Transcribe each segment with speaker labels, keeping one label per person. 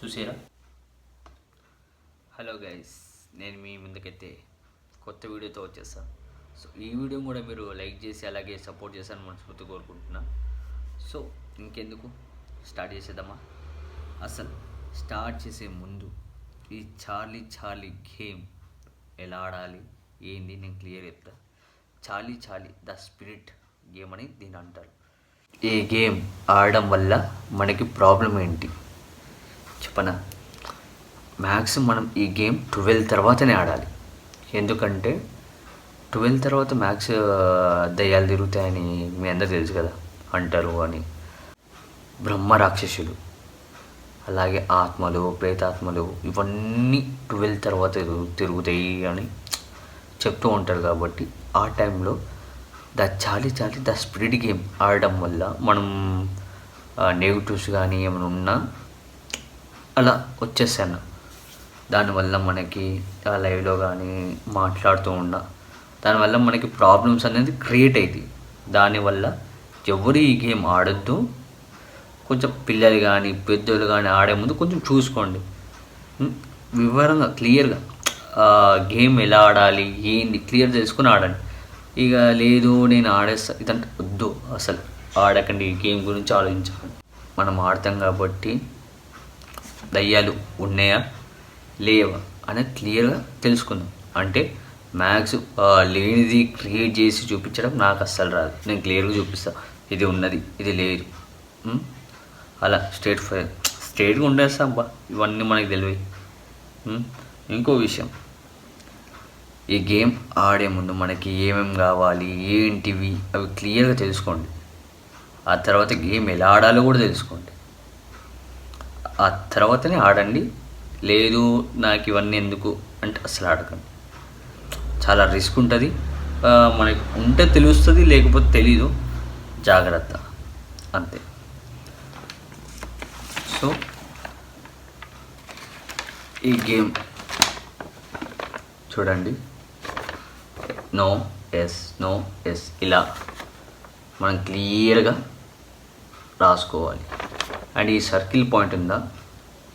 Speaker 1: చూసారా? Hello guys, నేను మీ ముందుకైతే కొత్త వీడియోతో వచ్చేస్తాను. సో ఈ వీడియో కూడా మీరు లైక్ చేసి అలాగే సపోర్ట్ చేశారని మనస్ఫూర్తి కోరుకుంటున్నా. సో ఇంకెందుకు స్టార్ట్ చేసేద్దామా? అసలు స్టార్ట్ చేసే ముందు ఈ చార్లీ గేమ్ ఎలా ఆడాలి ఏంది నేను క్లియర్ చెప్తా. చార్లీ ద స్పిరిట్ గేమ్ అని దీని అంటారు. ఈ గేమ్ ఆడడం వల్ల మనకి ప్రాబ్లం ఏంటి చెప్పనా? మ్యాక్సిమం మనం ఈ గేమ్ 12 తర్వాతనే ఆడాలి. ఎందుకంటే 12 తర్వాత మ్యాక్స్ దయ్యాలు తిరుగుతాయని మీ అందరికి తెలుసు కదా, అంటారు అని. బ్రహ్మ రాక్షసులు అలాగే ఆత్మలు, ప్రేతాత్మలు ఇవన్నీ 12 తర్వాత తిరుగుతాయి అని చెప్తూ ఉంటారు. కాబట్టి ఆ టైంలో చార్లీ ద స్పిరిట్ గేమ్ ఆడడం వల్ల మనం నెగిటివ్స్ కానీ ఏమైనా ఉన్నా అలా వచ్చేసాను. దానివల్ల మనకి లైవ్లో కానీ మాట్లాడుతూ ఉన్నా దానివల్ల మనకి ప్రాబ్లమ్స్ అనేది క్రియేట్ అవుతాయి. దానివల్ల ఎవరు ఈ గేమ్ ఆడొద్దు. కొంచెం పిల్లలు కానీ పెద్దోళ్ళు కానీ ఆడే ముందు కొంచెం చూసుకోండి, వివరంగా క్లియర్గా గేమ్ ఎలా ఆడాలి ఏంది క్లియర్ తెలుసుకుని ఆడండి. ఇక లేదు నేను ఆడేస్తా ఇదంటే వద్దు, అసలు ఆడకండి. ఈ గేమ్ గురించి ఆలోచించకండి. మనం ఆడతాం కాబట్టి దయ్యాలు ఉన్నాయా లేవా అనేది క్లియర్గా తెలుసుకుందాం. అంటే మ్యాథ్స్ లేనిది క్రియేట్ చేసి చూపించడం నాకు అస్సలు రాదు. నేను క్లియర్గా చూపిస్తాను, ఇది ఉన్నది ఇది లేదు, అలా స్ట్రేట్గా ఉండేస్తాం బా. ఇవన్నీ మనకి తెలివి. ఇంకో విషయం, ఈ గేమ్ ఆడే ముందు మనకి ఏమేమి కావాలి ఏంటివి అవి క్లియర్గా తెలుసుకోండి. ఆ తర్వాత గేమ్ ఎలా ఆడాలో కూడా తెలుసుకోండి. ఆ తర్వాతనే ఆడండి. లేదు నాకు ఇవన్నీ ఎందుకు అంటే అసలు ఆడకండి. చాలా రిస్క్ ఉంటుంది. మనకి ఉంటే తెలుస్తుంది, లేకపోతే తెలీదు. జాగ్రత్త అంతే. సో ఈ గేమ్ చూడండి, నో ఎస్ ఇలా మనం క్లియర్గా రాసుకోవాలి. అండ్ ఈ సర్కిల్ పాయింట్ ఉందా,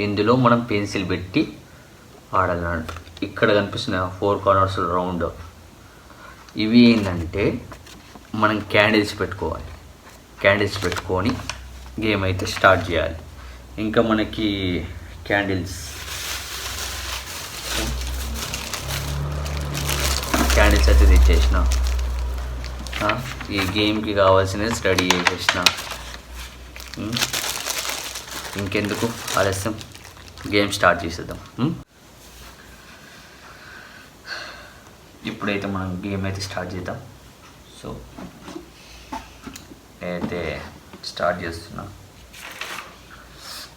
Speaker 1: ఇందులో మనం పెన్సిల్ పెట్టి ఆడాలన్నట్టు. ఇక్కడ కనిపిస్తున్న 4 కార్నర్స్ రౌండ్ ఇవి ఏంటంటే మనం క్యాండిల్స్ పెట్టుకోవాలి. క్యాండిల్స్ పెట్టుకొని గేమ్ అయితే స్టార్ట్ చేయాలి. ఇంకా మనకి క్యాండిల్స్ అయితే తెచ్చేసిన, ఈ గేమ్కి కావాల్సినవి రెడీ చేసేసిన. ఇంకెందుకు ఆలస్యం, గేమ్ స్టార్ట్ చేసేద్దాం. ఇప్పుడైతే మనం గేమ్ అయితే స్టార్ట్ చేద్దాం. సో నేనైతే స్టార్ట్ చేస్తున్నా.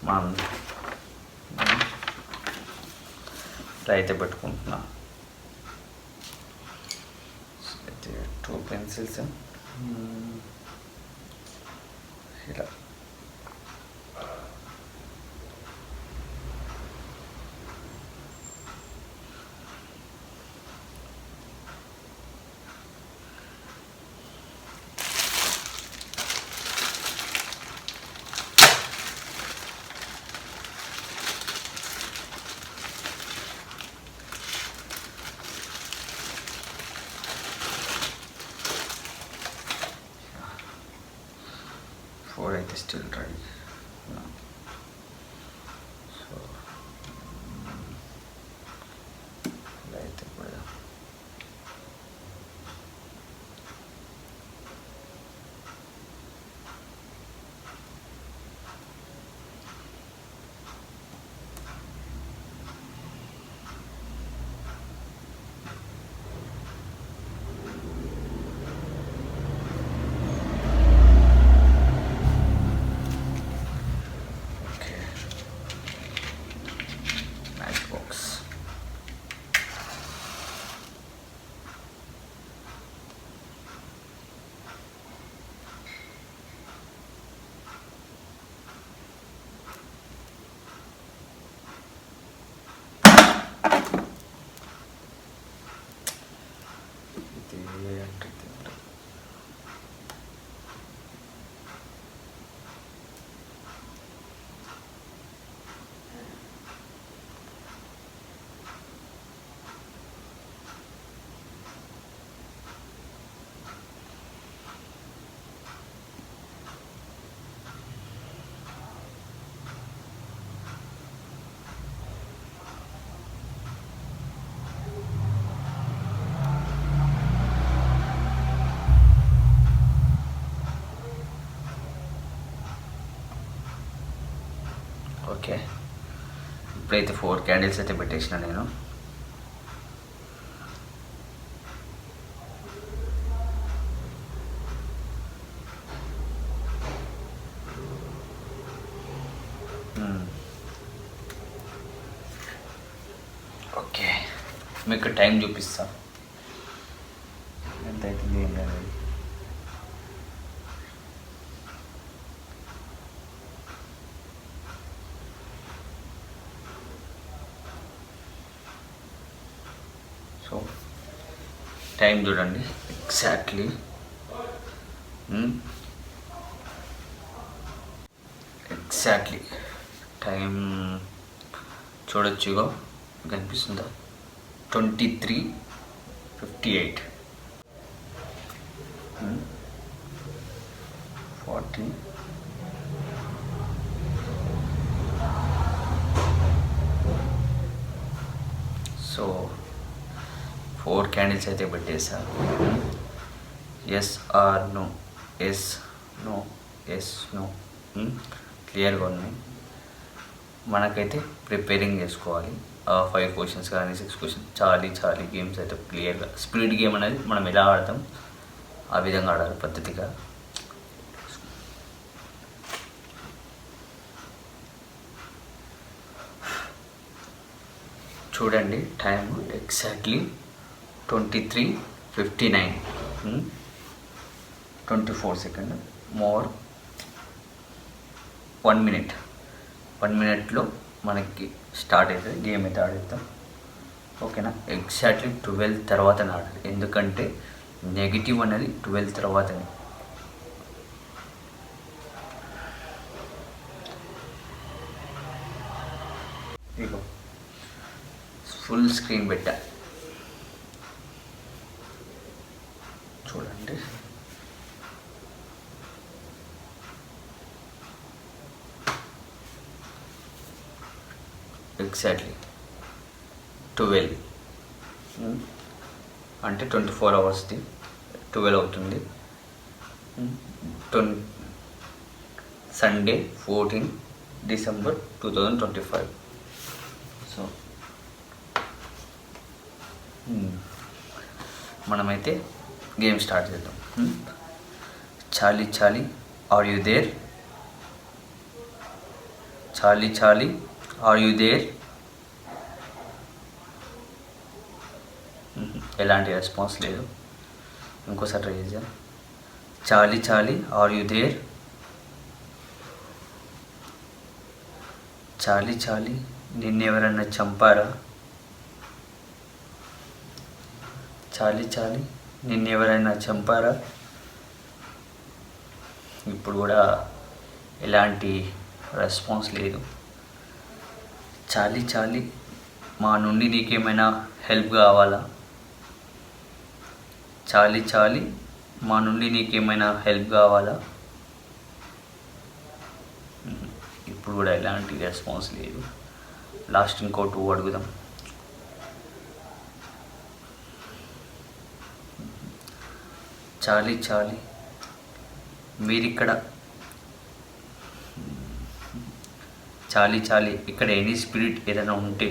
Speaker 1: మనం అయితే పెట్టుకుంటున్నా. అయితే 2 పెన్సిల్స్ ఇలా అయితే స్టిల్ రెడీ. సో ఇలా అయితే పెడదాం. ఓకే, ఇప్పుడైతే 4 క్యాండిల్స్ అయితే పెట్టేసిన నేను. ఓకే, మీకు టైం చూపిస్తా ఎంత అవుతుంది ఏం లేదు. సో టైం చూడండి ఎగ్జాక్ట్లీ టైం చూడొచ్చుగా కనిపిస్తుందా, 23:58. 40. సో 4 క్యాండిల్స్ అయితే పెట్టేసా. Yes or no, yes no, yes no క్లియర్గా ఉన్నాయి. మనకైతే ప్రిపేరింగ్ చేసుకోవాలి. 5 క్వశ్చన్స్ కానీ 6 క్వశ్చన్స్ చాలీ గేమ్స్ అయితే క్లియర్గా. స్పీడ్ గేమ్ అనేది మనం ఎలా ఆడతాం ఆ విధంగా ఆడాలి పద్ధతిగా. చూడండి time exactly 23:59, 24 second more 1 minute. 1 మినిట్లో మనకి స్టార్ట్ అవుతుంది, గేమ్ అయితే ఆడేద్దాం. ఓకేనా, ఎగ్జాక్ట్లీ 12 తర్వాతనే ఆడాలి, ఎందుకంటే నెగిటివ్ అనేది 12 తర్వాతనే. ఇగో ఫుల్ స్క్రీన్ పెట్టా చూడండి. ఎగ్జాక్ట్లీ 12 అంటే 24 అవర్స్ది 12 అవుతుంది. Sunday 14 December 2025. సో మనమైతే గేమ్ స్టార్ట్ చేద్దాం. చాలీ ఆర్ యు దేర్, చాలీ ఆర్ యు దేర్. ఎలాంటి రెస్పాన్స్ లేదు. ఇంకోసారి ట్రై చేద్దాం. చాలీ ఆర్ యు దేర్, చాలీ నిన్నెవరన్నా చంపారా, చాలీ నిన్నెవరైనా చంపారా. ఇప్పుడు కూడా ఎలాంటి రెస్పాన్స్ లేదు. చాలీ మా నుండి నీకేమైనా హెల్ప్ కావాలా, చాలీ మా నుండి నీకేమైనా హెల్ప్ కావాలా. ఇప్పుడు కూడా ఎలాంటి రెస్పాన్స్ లేదు. లాస్ట్ ఇంకో 2 అడుగుదాం. చాలీ మీరిక్కడ, చాలీ ఇక్కడ ఎనీ స్పిరిట్ ఏదైనా ఉంటే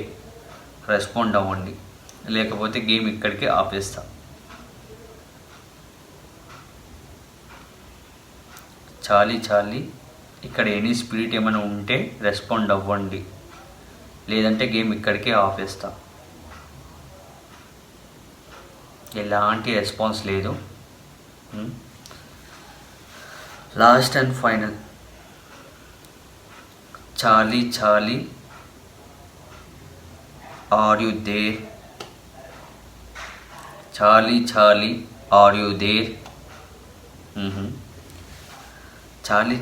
Speaker 1: రెస్పాండ్ అవ్వండి, లేకపోతే గేమ్ ఇక్కడికే ఆపేస్తా. చాలీ ఇక్కడ ఎనీ స్పిరిట్ ఏమైనా ఉంటే రెస్పాండ్ అవ్వండి, లేదంటే గేమ్ ఇక్కడికే ఆపేస్తా. ఎలాంటి రెస్పాన్స్ లేదు. Last and final. చాలీ ఆర్ యు దేర్, చాలీ ఆర్ యు దేర్. చాలీ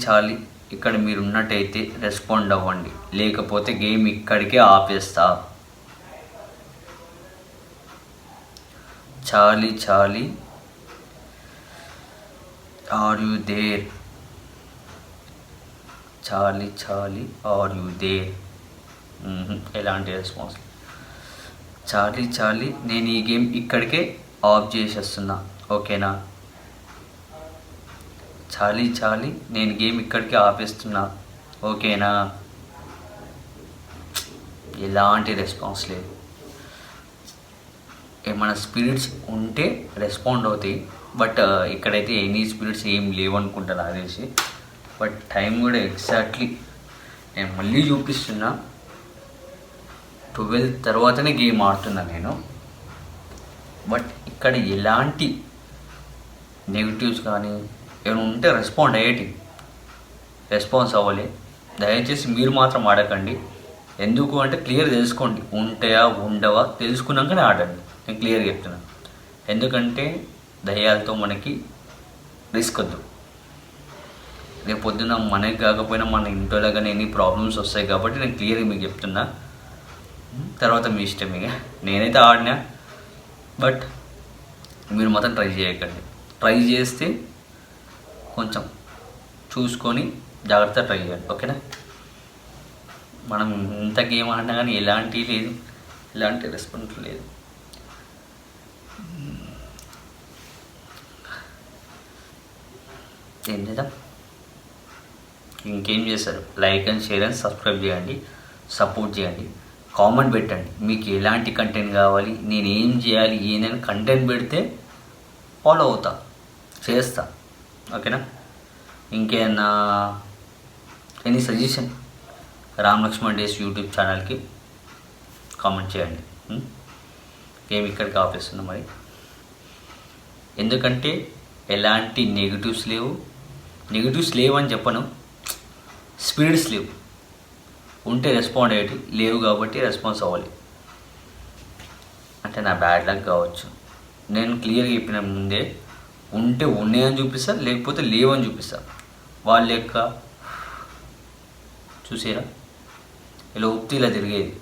Speaker 1: ఇక్కడ మీరు ఉన్నట్టయితే రెస్పాండ్ అవ్వండి, లేకపోతే గేమ్ ఇక్కడికే ఆపేస్తా. చాలీ ఆర్ యు దేర్, చాలీ ఆర్ యు దేర్. ఎలాంటి రెస్పాన్స్. చాలీ నేను ఈ గేమ్ ఇక్కడికే ఆఫ్ చేసేస్తున్నా, ఓకేనా. చాలీ నేను గేమ్ ఇక్కడికే ఆపేస్తున్నా, ఓకేనా. ఎలాంటి రెస్పాన్స్ లేదు. ఏమైనా స్పిరిట్స్ ఉంటే రెస్పాండ్ అవుతాయి, బట్ ఇక్కడైతే ఎనీ స్పిరిట్స్ ఏం లేవనుకుంటా నాకు తెలిసి. బట్ టైం కూడా ఎగ్జాక్ట్లీ నేను మళ్ళీ చూపిస్తున్నా, 12 తర్వాతనే గేమ్ ఆడుతున్నా నేను. బట్ ఇక్కడ ఎలాంటి నెగిటివ్స్ కానీ ఏమైనా ఉంటే రెస్పాండ్ అయ్యేటి, రెస్పాన్స్ అవ్వలే. దయచేసి మీరు మాత్రం ఆడకండి. ఎందుకు అంటే క్లియర్ తెలుసుకోండి, ఉంటాయా ఉండవా తెలుసుకున్నాకనే ఆడండి. నేను క్లియర్గా చెప్తున్నాను. ఎందుకంటే దయ్యాలతో మనకి రిస్క్ వద్దు. రేపు పొద్దున మనకి కాకపోయినా మన ఇంట్లో కానీ ఎన్ని ప్రాబ్లమ్స్ వస్తాయి కాబట్టి నేను క్లియర్గా మీకు చెప్తున్నా. తర్వాత మీ ఇష్టం ఇక. నేనైతే ఆడినా, బట్ మీరు మాత్రం ట్రై చేయకండి. ట్రై చేస్తే కొంచెం చూసుకొని జాగ్రత్త ట్రై చేయండి, ఓకేనా. మనం ఇంత గేమ్ ఆడినా కానీ ఎలాంటి లేదు, ఎలాంటి రెస్పాన్స్ లేదు. ఏం చేద్దాం, ఇంకేం చేస్తారు? Like and share and subscribe చేయండి, సపోర్ట్ చేయండి, కామెంట్ పెట్టండి. మీకు ఎలాంటి కంటెంట్ కావాలి, నేను ఏం చేయాలి, ఏదైనా కంటెంట్ పెడితే ఫాలో అవుతా, చేస్తా, ఓకేనా. ఇంకేమన్నా any suggestion Ram Lakshman days YouTube ఛానల్కి కామెంట్ చేయండి. గేమ్ ఇక్కడికి ఆపేస్తున్నా మరి, ఎందుకంటే ఎలాంటి నెగిటివ్స్ లేవు అని చెప్పను, స్పిరిట్స్ లేవు. ఉంటే రెస్పాండ్ అయ్యేటి, లేవు కాబట్టి రెస్పాన్స్ అవ్వాలి. అంటే నా బ్యాడ్ లక్ కావచ్చు. నేను క్లియర్గా చెప్పిన ముందే, ఉంటే ఉన్నాయని చూపిస్తా, లేకపోతే లేవని చూపిస్తా. వాళ్ళ యొక్క చూసారా ఇలా ఉత్తి ఇలా తిరిగేది.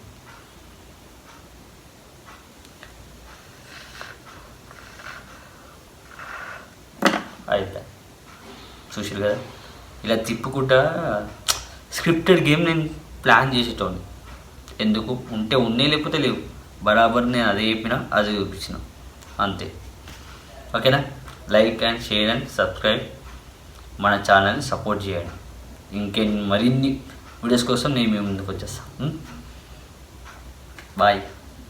Speaker 1: అయితే చూసారు కదా, ఇలా తిప్పుకుంటా స్క్రిప్టెడ్ గేమ్ నేను ప్లాన్ చేసేటోని. ఎందుకు ఉంటే ఉన్నాయి, లేకపోతే లేవు, బరాబర్ నేను అదే చెప్పిన, అదే చూపించిన, అంతే, ఓకేనా. Like and share and subscribe, మన ఛానల్ని సపోర్ట్ చేయండి. మరిన్ని వీడియోస్ కోసం నేను మీ ముందుకు వచ్చేస్తాను. బాయ్.